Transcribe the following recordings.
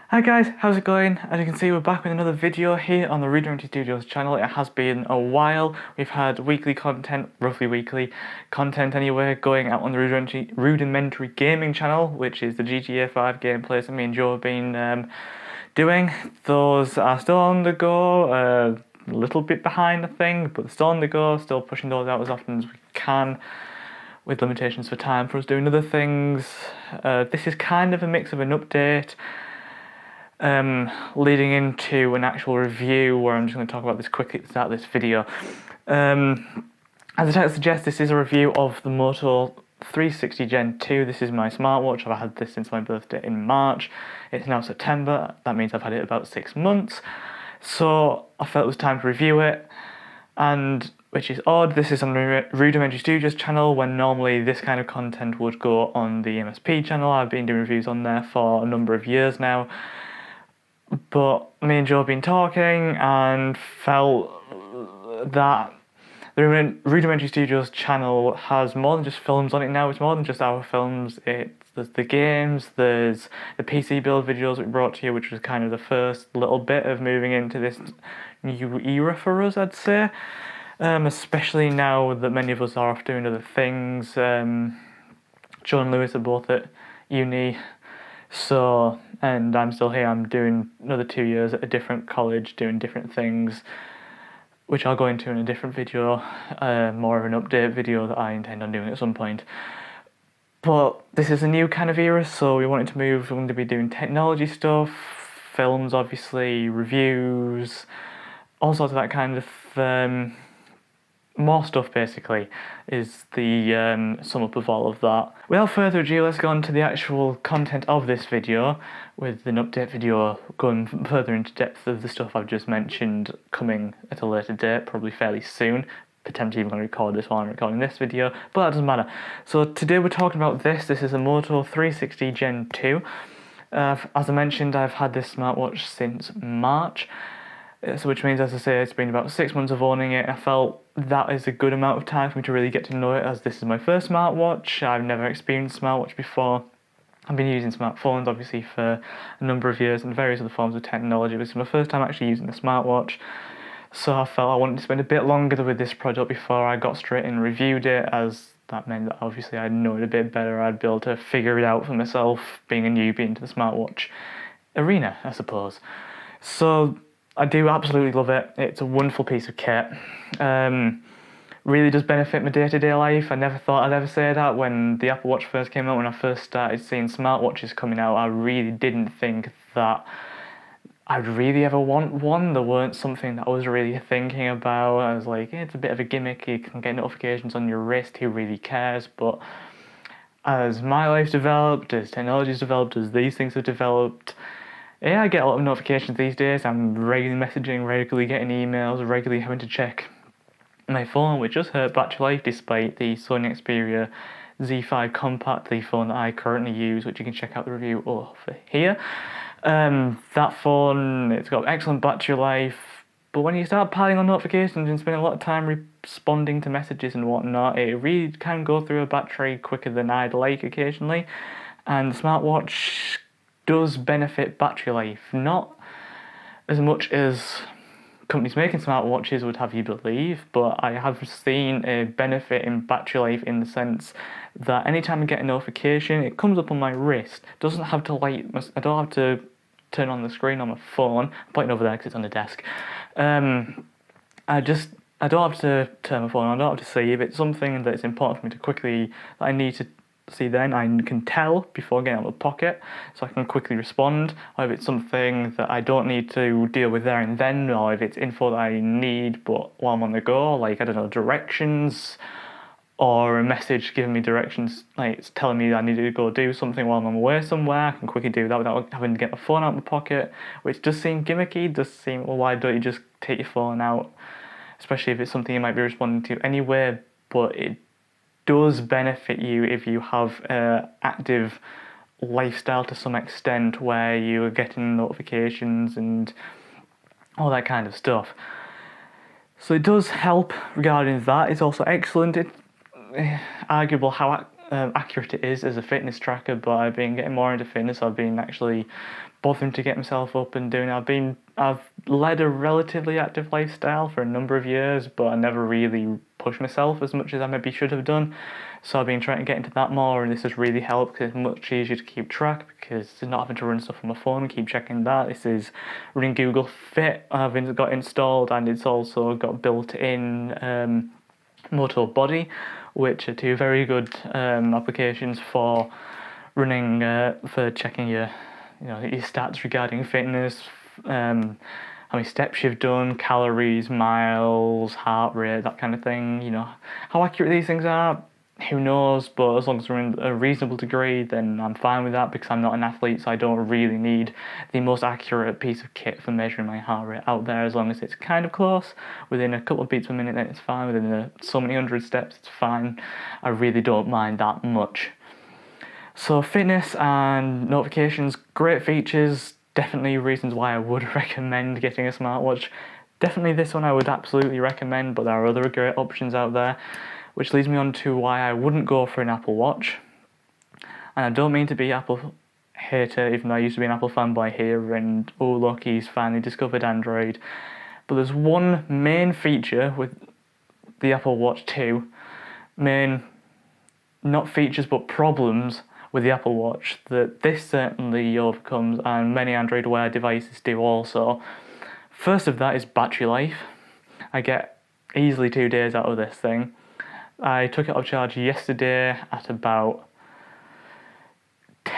Hi guys, how's it going? As you can see, we're back with another video here on the Rudimentary Studios channel. It has been a while. We've had weekly content, roughly weekly content anyway, going out on the Rudimentary Gaming channel, which is the GTA 5 gameplays that me and Joe have been doing. Those are still on the go, a little bit behind I think, but still on the go, still pushing those out as often as we can, with limitations for time for us doing other things. This is kind of a mix of an update, leading into an actual review where I'm just going to talk about this quickly at the start of this video. As the title suggests, this is a review of the Moto 360 Gen 2. This is my smartwatch. I've had this since my birthday in March. It's now September. That means I've had it about 6 months. So I felt it was time to review it, and which is odd. This is on the Rudimentary Studios channel when normally this kind of content would go on the MSP channel. I've been doing reviews on there for a number of years now. But me and Joe have been talking and felt that the Rudimentary Studios channel has more than just films on it now. It's more than just our films. There's the games, there's the PC build videos we brought to you, which was kind of the first little bit of moving into this new era for us, I'd say. Especially now that many of us are off doing other things. Joe and Lewis are both at uni, and I'm still here. I'm doing another 2 years at a different college, doing different things, which I'll go into in a different video, more of an update video that I intend on doing at some point. But this is a new kind of era, so we wanted to move. We're going to be doing technology stuff, films obviously, reviews, all sorts of that kind of more stuff basically is the sum up of all of that. Without further ado, let's go on to the actual content of this video, with an update video going further into depth of the stuff I've just mentioned, coming at a later date, probably fairly soon. Potentially even going to record this while I'm recording this video, but that doesn't matter. So today we're talking about this. This is a Moto 360 Gen 2. As I mentioned, I've had this smartwatch since March. So which means, as I say, it's been about 6 months of owning it. I felt that is a good amount of time for me to really get to know it, as this is my first smartwatch. I've never experienced smartwatch before. I've been using smartphones obviously for a number of years and various other forms of technology, but this is my first time actually using a smartwatch. So I felt I wanted to spend a bit longer with this product before I got straight in and reviewed it, as that meant that obviously I'd know it a bit better. I'd be able to figure it out for myself, being a newbie into the smartwatch arena, I suppose. So I do absolutely love it. It's a wonderful piece of kit. Really does benefit my day-to-day life. I never thought I'd ever say that when the Apple Watch first came out. When I first started seeing smartwatches coming out, I really didn't think that I'd really ever want one. They weren't something that I was really thinking about. I was like, it's a bit of a gimmick. You can get notifications on your wrist. Who really cares? But as my life developed, as technology's developed, as these things have developed, yeah, I get a lot of notifications these days. I'm regularly messaging, regularly getting emails, regularly having to check my phone, which does hurt battery life despite the Sony Xperia Z5 Compact, the phone that I currently use, which you can check out the review over here. That phone, it's got excellent battery life, but when you start piling on notifications and spending a lot of time responding to messages and whatnot, it really can go through a battery quicker than I'd like occasionally, and the smartwatch does benefit battery life, not as much as companies making smartwatches would have you believe, but I have seen a benefit in battery life in the sense that anytime I get a notification, it comes up on my wrist. It doesn't have to I don't have to turn on the screen on my phone. I'm pointing over there because it's on the desk. I don't have to turn my phone on, I don't have to see if it's something that's important for me to quickly, that I need to see then, I can tell before getting out of the pocket, so I can quickly respond, or if it's something that I don't need to deal with there and then, or if it's info that I need but while I'm on the go, like, I don't know, directions, or a message giving me directions, like it's telling me I need to go do something while I'm away somewhere. I can quickly do that without having to get my phone out of my pocket, which does seem gimmicky, does seem, well, why don't you just take your phone out, especially if it's something you might be responding to anyway, but it does benefit you if you have an active lifestyle to some extent where you're getting notifications and all that kind of stuff. So it does help regarding that. It's also excellent. It's arguable how accurate it is as a fitness tracker, but I've been getting more into fitness. I've been actually bothering to get myself up and doing. I've led a relatively active lifestyle for a number of years, but I never really pushed myself as much as I maybe should have done. So I've been trying to get into that more, and this has really helped because it's much easier to keep track because it's not having to run stuff on my phone and keep checking that. This is running Google Fit. I've got installed, and it's also got built-in Moto Body, which are two very good applications for running, for checking your stats regarding fitness, how many steps you've done, calories, miles, heart rate, that kind of thing. How accurate these things are, who knows, but as long as they're in a reasonable degree, then I'm fine with that because I'm not an athlete, so I don't really need the most accurate piece of kit for measuring my heart rate out there. As long as it's kind of close, within a couple of beats per minute, then it's fine. Within so many hundred steps, it's fine. I really don't mind that much. So fitness and notifications, great features, definitely reasons why I would recommend getting a smartwatch. Definitely this one I would absolutely recommend, but there are other great options out there. Which leads me on to why I wouldn't go for an Apple Watch. And I don't mean to be Apple hater, even though I used to be an Apple fanboy here, and oh look, he's finally discovered Android. But there's one main feature with the Apple Watch 2, not features but problems with the Apple Watch that this certainly overcomes, and many Android Wear devices do also. First of that is battery life. I get easily 2 days out of this thing. I took it off charge yesterday at about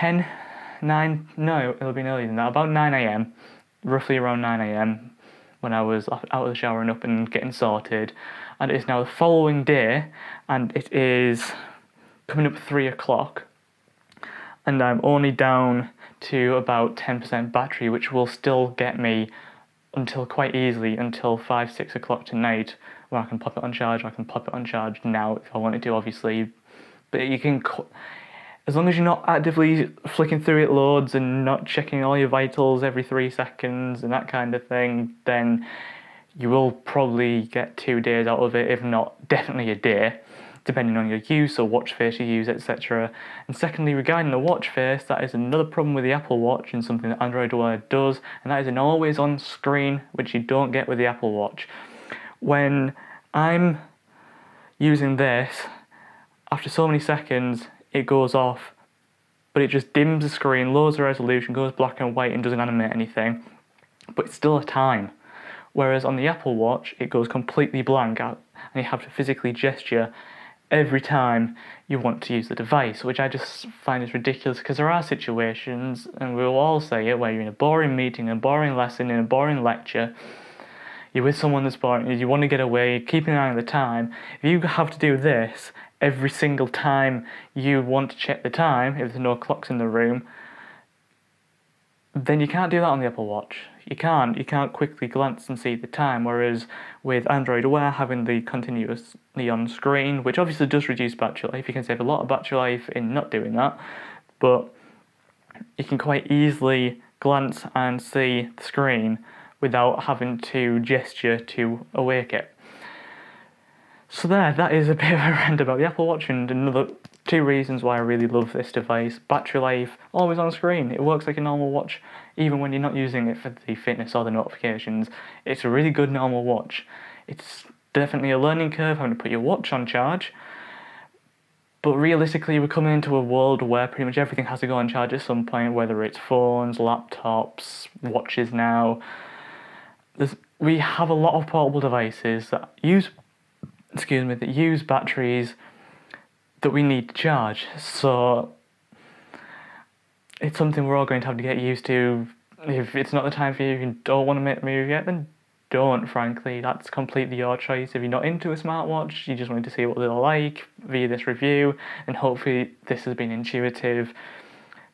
9 AM, roughly around 9 AM, when I was out of the shower and up and getting sorted. And it is now the following day, and it is coming up 3 o'clock, and I'm only down to about 10% battery, which will still get me quite easily until 5-6 o'clock tonight, where I can pop it on charge. I can pop it on charge now if I wanted to, obviously. But you can, as long as you're not actively flicking through it loads and not checking all your vitals every 3 seconds and that kind of thing, then you will probably get 2 days out of it, if not definitely a day, depending on your use or watch face you use, etc. And secondly, regarding the watch face, that is another problem with the Apple Watch and something that Android Wear does, and that is an always-on screen, which you don't get with the Apple Watch. When I'm using this, after so many seconds, it goes off, but it just dims the screen, lowers the resolution, goes black and white and doesn't animate anything, but it's still a time. Whereas on the Apple Watch, it goes completely blank and you have to physically gesture every time you want to use the device, which I just find is ridiculous, because there are situations, and we'll all say it, where you're in a boring meeting, a boring lesson, in a boring lecture, you're with someone that's boring, you want to get away, keeping an eye on the time. If you have to do this every single time you want to check the time, if there's no clocks in the room, then you can't do that on the Apple Watch. You can't quickly glance and see the time, whereas with Android Wear having the continuously on screen, which obviously does reduce battery life, you can save a lot of battery life in not doing that, but you can quite easily glance and see the screen without having to gesture to awake it. So that is a bit of a rant about the Apple Watch, and another 2 reasons why I really love this device. Battery life, always on screen. It works like a normal watch, even when you're not using it for the fitness or the notifications. It's a really good normal watch. It's definitely a learning curve having to put your watch on charge, but realistically we're coming into a world where pretty much everything has to go on charge at some point, whether it's phones, laptops, watches now. We have a lot of portable devices that use batteries that we need to charge, so it's something we're all going to have to get used to. If it's not the time for you, if you don't want to make the move yet, then don't, frankly. That's completely your choice. If you're not into a smartwatch, you just wanted to see what they're like via this review, and hopefully this has been intuitive.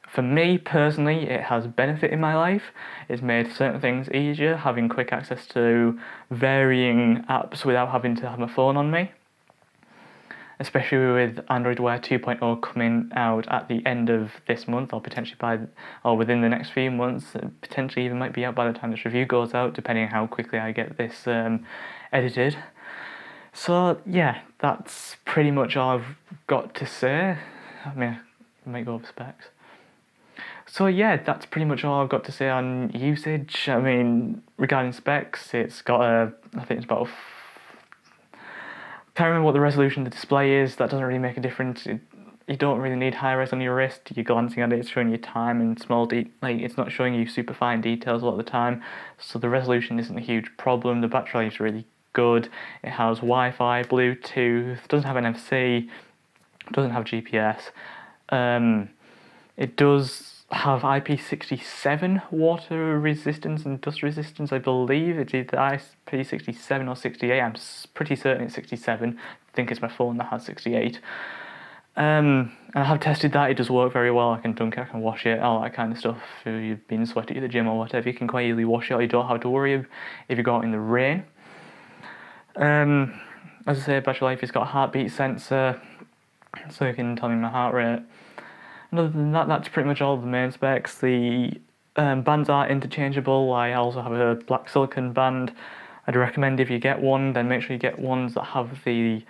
For me personally, it has benefited my life. It's made certain things easier, having quick access to varying apps without having to have my phone on me. Especially with Android Wear 2.0 coming out at the end of this month, or potentially within the next few months. Potentially even might be out by the time this review goes out, depending on how quickly I get this edited. So yeah, that's pretty much all I've got to say. I mean, I might go over specs. So yeah, that's pretty much all I've got to say on usage. I mean, regarding specs, it's got I think it's about can't remember what the resolution of the display is. That doesn't really make a difference. You don't really need high res on your wrist. You're glancing at it, it's showing you time and it's not showing you super fine details a lot of the time. So the resolution isn't a huge problem. The battery life is really good. It has Wi-Fi, Bluetooth, doesn't have NFC, doesn't have GPS. It does have IP67 water resistance and dust resistance, I believe. It's either IP67 or 68. I'm pretty certain it's 67. I think it's my phone that has 68. And I have tested that. It does work very well. I can dunk it, I can wash it, all that kind of stuff. If you've been sweaty at the gym or whatever, you can quite easily wash it, or you don't have to worry if you go out in the rain. As I say, battery life, it's got a heartbeat sensor, so you can tell me my heart rate. And other than that, that's pretty much all the main specs. The bands are interchangeable. I also have a black silicone band. I'd recommend if you get one, then make sure you get ones that have the...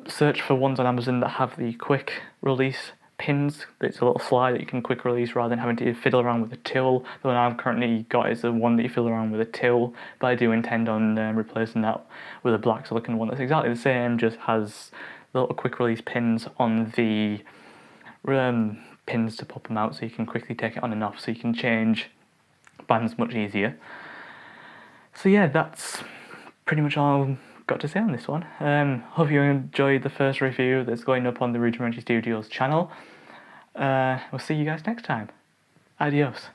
Search for ones on Amazon that have the quick release pins. It's a little slide that you can quick release rather than having to fiddle around with a tool. The one I've currently got is the one that you fiddle around with a tool, but I do intend on replacing that with a black silicone one that's exactly the same, just has the little quick release pins on the pins to pop them out, so you can quickly take it on and off, so you can change bands much easier. So yeah, that's pretty much all got to say on this one. Hope you enjoyed the first review that's going up on the Rudimentary Studios channel. We'll see you guys next time. Adios.